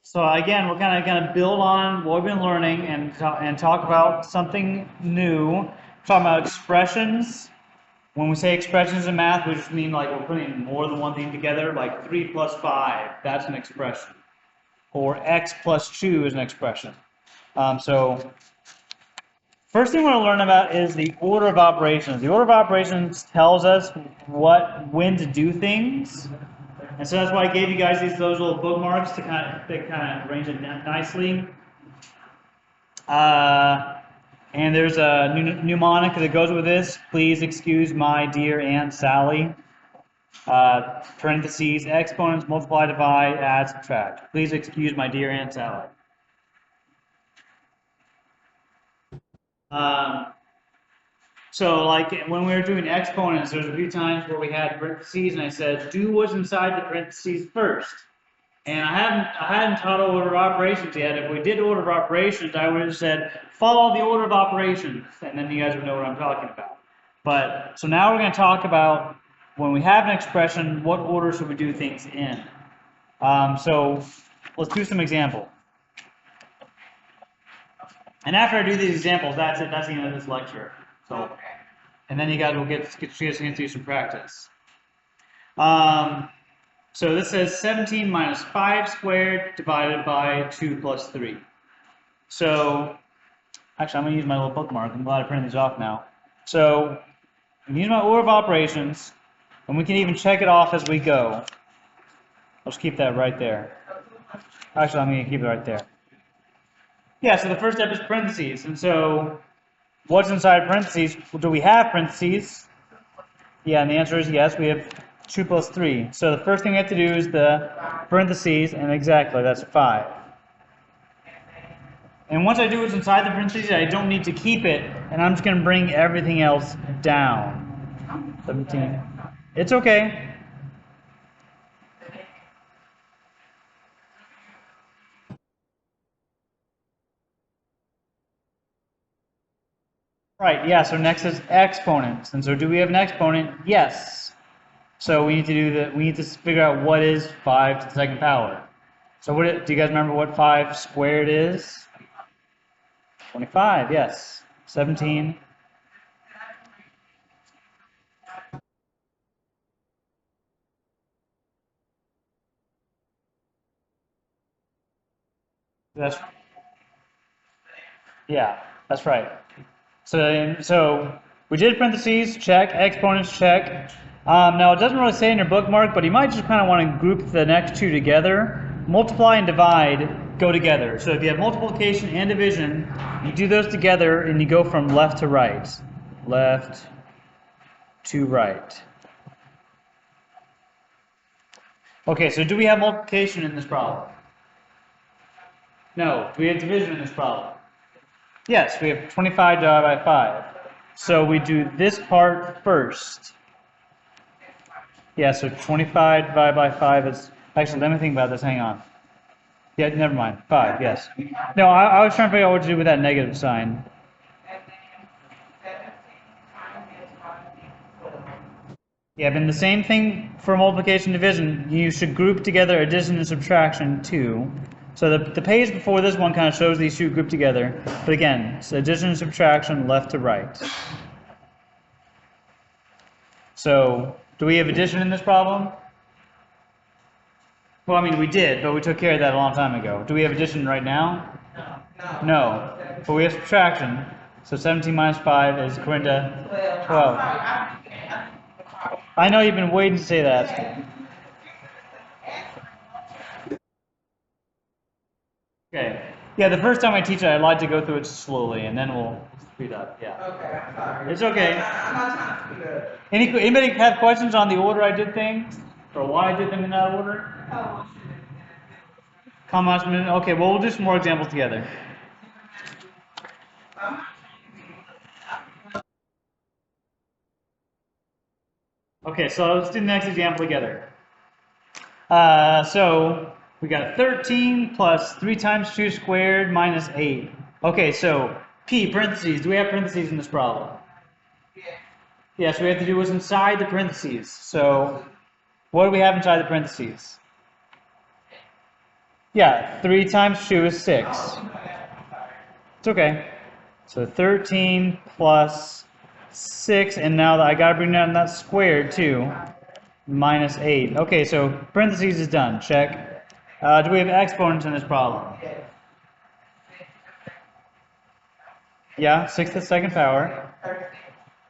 So again, we're gonna build on what we've been learning and talk about something new. We're talking about expressions. When we say expressions in math, we just mean like we're putting more than one thing together, like 3 plus 5, that's an expression. Or x plus 2 is an expression. So first thing we're going to learn about is the order of operations. The order of operations tells us when to do things. And so that's why I gave you guys those little bookmarks to kind of arrange it nicely. And there's a mnemonic that goes with this. Please excuse my dear Aunt Sally. Parentheses, exponents, multiply, divide, add, subtract. Please excuse my dear Aunt Sally. So like when we were doing exponents, there's a few times where we had parentheses, and I said, do what's inside the parentheses first. And I hadn't taught order of operations yet. If we did order of operations, I would have said, follow the order of operations, and then you guys would know what I'm talking about. But, so now we're going to talk about when we have an expression, what order should we do things in? So let's do some examples. And after I do these examples, that's it. That's the end of this lecture. So, and then you guys will get a chance to do some practice. So this says 17 minus 5 squared divided by 2 plus 3. So, actually, I'm going to use my little bookmark. I'm glad I printed these off now. So, I'm going to use my order of operations, and we can even check it off as we go. I'll just keep that right there. Actually, I'm going to keep it right there. Yeah, so the first step is parentheses. And so, what's inside parentheses? Do we have parentheses? Yeah, and the answer is yes, we have 2 plus 3. So the first thing we have to do is the parentheses, and exactly, that's 5. And once I do what's inside the parentheses, I don't need to keep it, and I'm just going to bring everything else down. 17. It's okay. Right, yeah, so next is exponents. And so do we have an exponent? Yes. So we need to figure out what is 5 to the second power. So do you guys remember what 5 squared is? 25, yes. 17. That's, yeah, that's right. So we did parentheses, check, exponents, check. Now it doesn't really say in your bookmark, but you might just kind of want to group the next two together. Multiply and divide go together. So if you have multiplication and division, you do those together and you go from left to right. Left to right. Okay, so do we have multiplication in this problem? No. Do we have division in this problem? Yes, we have 25 divided by 5. So we do this part first. Yeah, so 25 divided by 5 is... Actually, let me think about this. Hang on. Yeah, never mind. 5, yes. No, I was trying to figure out what to do with that negative sign. Yeah, but the same thing for multiplication and division. You should group together addition and subtraction too. So the page before this one kind of shows these two grouped together. But again, it's addition and subtraction left to right. So, do we have addition in this problem? Well, I mean, we did, but we took care of that a long time ago. Do we have addition right now? No. But we have subtraction. So 17 minus 5 is equivalent to 12. I know you've been waiting to say that. Okay. Yeah, the first time I teach it, I like to go through it slowly, and then we'll speed up. Yeah. Okay, I'm sorry. It's okay. I'm not trying to speed up. Anybody have questions on the order I did things? Or why I did them in that order? Okay, well, we'll do some more examples together. Okay, so let's do the next example together. So we got 13 plus 3 times 2 squared minus 8. Okay, so P, parentheses. Do we have parentheses in this problem? Yeah, so we have to do what's inside the parentheses. So what do we have inside the parentheses? Yeah, 3 times 2 is 6. It's okay. So 13 plus 6, and now I gotta bring down that squared too. Minus 8. Okay, so parentheses is done. Check. Do we have exponents in this problem? Yeah, 6 to the second power.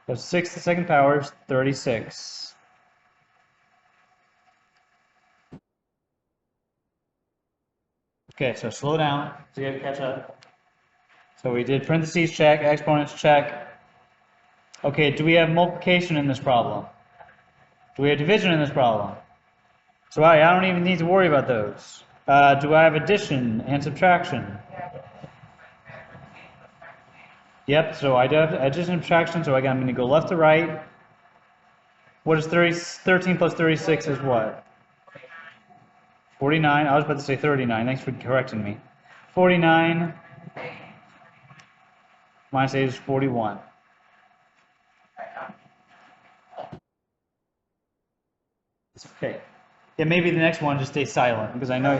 So 6 to the second power is 36. Okay, so slow down so you have to catch up. So we did parentheses check, exponents check. Okay, do we have multiplication in this problem? Do we have division in this problem? So I don't even need to worry about those. Do I have addition and subtraction? Yep, so I do have addition and subtraction, so I'm going to go left to right. What is 13 plus 36 is what? 49. I was about to say 39. Thanks for correcting me. 49 minus 8 is 41. It's okay. Yeah, maybe the next one just stay silent because I know.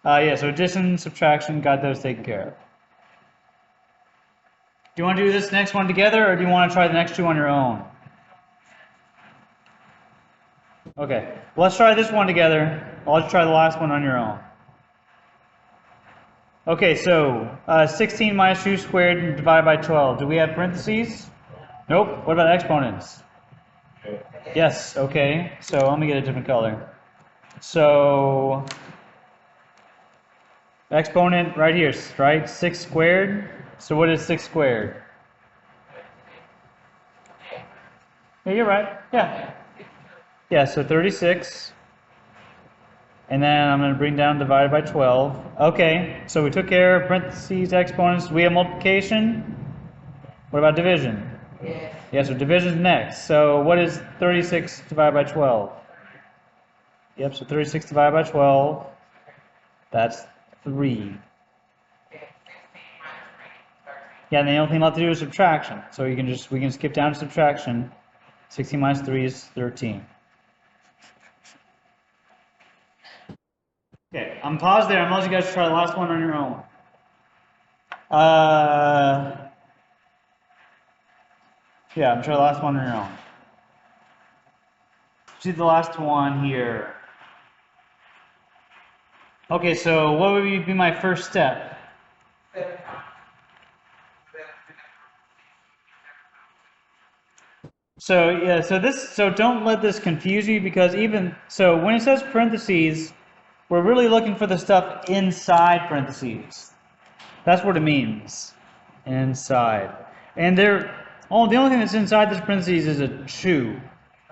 Yeah, so addition, subtraction, got those taken care of. Do you want to do this next one together, or do you want to try the next two on your own? Okay, let's try this one together. I'll just try the last one on your own. Okay, so 16 minus 2 squared divided by 12. Do we have parentheses? Nope. What about exponents? Yes, okay. So let me get a different color. So exponent right here, right? 6 squared. So what is 6 squared? Yeah, you're right. Yeah. Yeah, so 36. And then I'm going to bring down divided by 12. Okay, so we took care of parentheses, exponents. We have multiplication. What about division? Yes. Yeah, so division's next. So what is 36 divided by 12? Yep, so 36 divided by 12, that's 3. Yeah, and the only thing left to do is subtraction. So we can skip down to subtraction. 16 minus 3 is 13. Okay, I'm paused there. I'm gonna let you guys try the last one on your own. Yeah, I'm trying the last one on your own. See the last one here. Okay, so what would be my first step? So yeah, so don't let this confuse you because so when it says parentheses, we're really looking for the stuff inside parentheses. That's what it means. Inside. And the only thing that's inside this parentheses is a 2.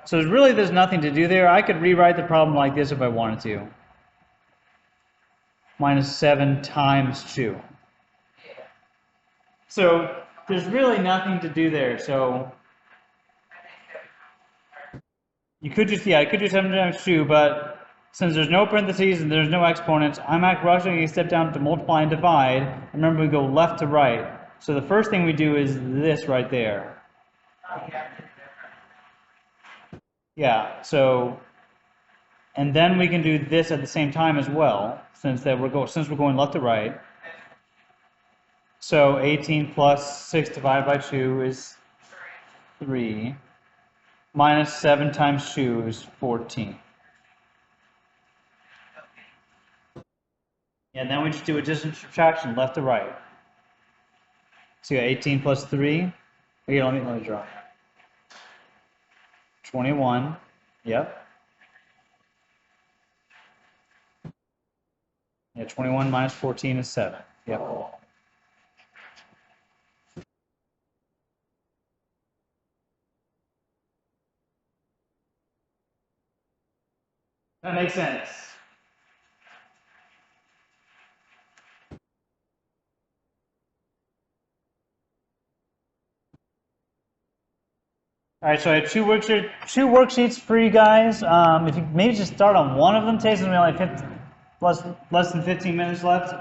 So there's nothing to do there. I could rewrite the problem like this if I wanted to. Minus 7 times 2. So there's really nothing to do there. So you could just, I could do 7 times 2, but since there's no parentheses and there's no exponents, I'm actually going to step down to multiply and divide. Remember, we go left to right. So the first thing we do is this right there. Yeah, so, and then we can do this at the same time as well, since we're going left to right. So 18 plus 6 divided by 2 is 3. Minus 7 times 2 is 14. And then we just do addition and subtraction, left to right. So you got 18 plus 3. Okay, let me draw. 21. Yep. Yeah, 21 minus 14 is 7. Yep. That makes sense. All right, so I have two worksheets for you guys. If you maybe just start on one of them today, since we only have less than 15 minutes left.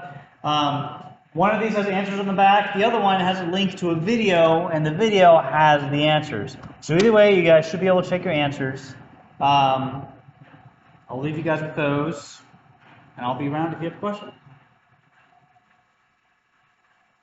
One of these has answers on the back. The other one has a link to a video, and the video has the answers. So either way, you guys should be able to check your answers. I'll leave you guys with those, and I'll be around if you have a question.